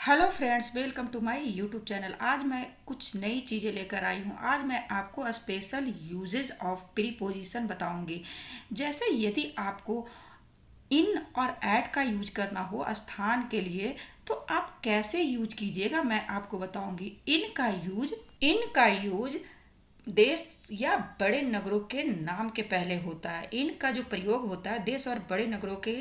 Hello friends, welcome to my YouTube channel. आज मैं कुछ नई चीज़ें लेकर आई हूँ। आज मैं आपको स्पेशल यूजेस ऑफ प्रीपोजिशन बताऊंगी। जैसे यदि आपको इन और ऐट का यूज करना हो स्थान के लिए, तो आप कैसे यूज कीजिएगा मैं आपको बताऊंगी। इन का यूज देश या बड़े नगरों के नाम के पहले होता है। इनका जो प्रयोग होता है देश और बड़े नगरों के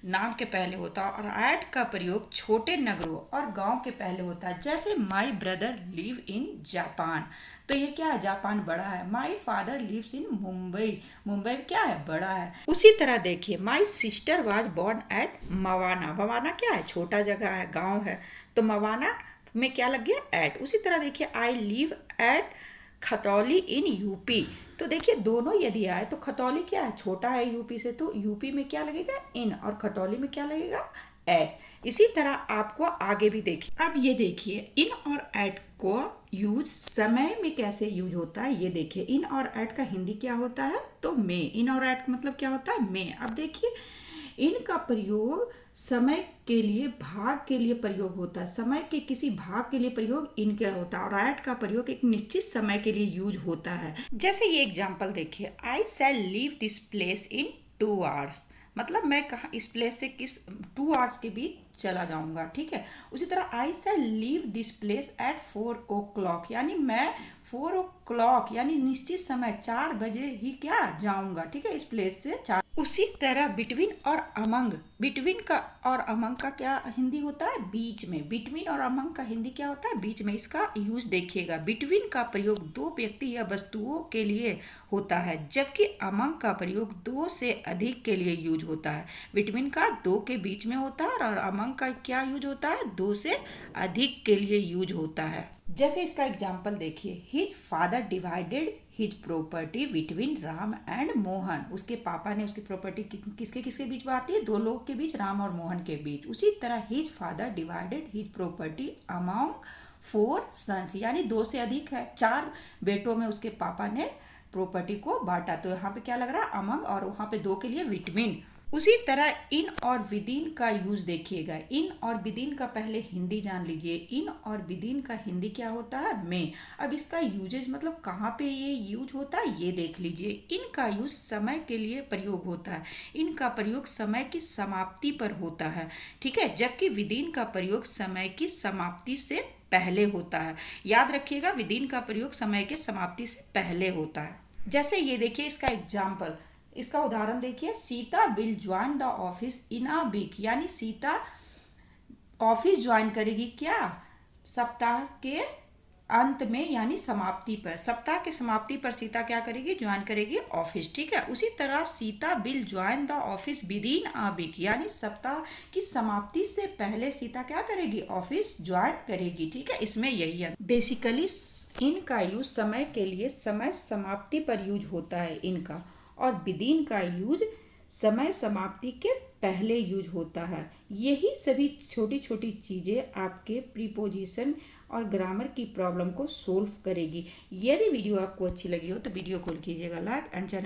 नाम के पहले होता है, और ऐट का प्रयोग छोटे नगरों और गांव के पहले होता है। जैसे my brother live in Japan, तो ये क्या है, जापान बड़ा है। My father lives in Mumbai, Mumbai क्या है, बड़ा है। उसी तरह देखिए, my sister was born at Mawana, Mawana क्या है, छोटा जगह है, गाँव है, तो मवाना में क्या लग गया, एट। उसी तरह देखिए, I live at Khatauli in UP, तो देखिए दोनों यदि आए तो खतौली क्या है, छोटा है यूपी से, तो यूपी में क्या लगेगा, इन, और खतौली में क्या लगेगा, एट। इसी तरह आपको आगे भी देखिए। अब ये देखिए, इन और एट को यूज समय में कैसे यूज होता है, ये देखिए। इन और एट का हिंदी क्या होता है, तो में। इन और एट मतलब क्या होता है, में। अब देखिए, इनका प्रयोग समय के लिए, भाग के लिए प्रयोग होता है। समय के किसी भाग के लिए प्रयोग इनका होता है, और ऐट का प्रयोग एक निश्चित समय के लिए यूज होता है। जैसे ये एग्जांपल देखिए, I shall leave this place in 2 hours, मतलब मैं कहाँ, इस प्लेस से किस 2 hours के बीच चला जाऊंगा, ठीक है। उसी तरह I shall leave this place at 4 o'clock, यानी मैं 4 o'clock यानी निश्चित समय 4 बजे ही क्या जाऊंगा, ठीक है, इस प्लेस से 4। उसी तरह बिटवीन और अमंग, बिटवीन का और अमंग का क्या हिंदी होता है, बीच में। बिटवीन और अमंग का हिंदी क्या होता है, बीच में। इसका यूज देखिएगा, बिटवीन का प्रयोग दो व्यक्ति या वस्तुओं के लिए होता है, जबकि अमंग का प्रयोग दो से अधिक के लिए यूज होता है। बिटवीन का दो के बीच में होता है, और अमंग का क्या यूज होता है, दो से अधिक के लिए यूज होता है। जैसे इसका एग्जाम्पल देखिए, his father divided his property between Ram and Mohan, उसके पापा ने उसकी प्रॉपर्टी किसके किसके बीच बांटी है, दो लोग के बीच, राम और मोहन के बीच। उसी तरह his father divided his property among 4 sons, यानी दो से अधिक है, 4 बेटों में उसके पापा ने प्रॉपर्टी को बांटा। तो यहाँ पे क्या लग रहा है, अमंग, और वहाँ पे दो के लिए बिटवीन। उसी तरह इन और विदिन का यूज देखिएगा। इन और विदिन का पहले हिंदी जान लीजिए। इन और विदिन का हिंदी क्या होता है, में। अब इसका यूजेज मतलब कहाँ पे ये यूज होता है, ये देख लीजिए। इन का यूज समय के लिए प्रयोग होता है, इनका प्रयोग समय की समाप्ति पर होता है, ठीक है, जबकि विदिन का प्रयोग समय की समाप्ति से पहले होता है। याद रखिएगा, विदिन का प्रयोग समय के समाप्ति से पहले होता है। जैसे ये देखिए, इसका एग्जाम्पल, इसका उदाहरण देखिए, Sita will join the office in a week, यानी सीता ऑफिस ज्वाइन करेगी क्या, सप्ताह के अंत में, यानी समाप्ति पर। सप्ताह के समाप्ति पर सीता क्या करेगी, ज्वाइन करेगी ऑफिस, ठीक है। उसी तरह Sita will join the office within a week, यानी सप्ताह की समाप्ति से पहले सीता क्या करेगी, ऑफिस ज्वाइन करेगी, ठीक है। इसमें यही है बेसिकली। इनका यूज समय के लिए समय समाप्ति पर यूज होता है इनका, और विदिन का यूज समय समाप्ति के पहले यूज होता है। यही सभी छोटी छोटी चीज़ें आपके प्रीपोजिशन और ग्रामर की प्रॉब्लम को सोल्व करेगी। यदि वीडियो आपको अच्छी लगी हो तो वीडियो को कीजिएगा लाइक, एंड चैनल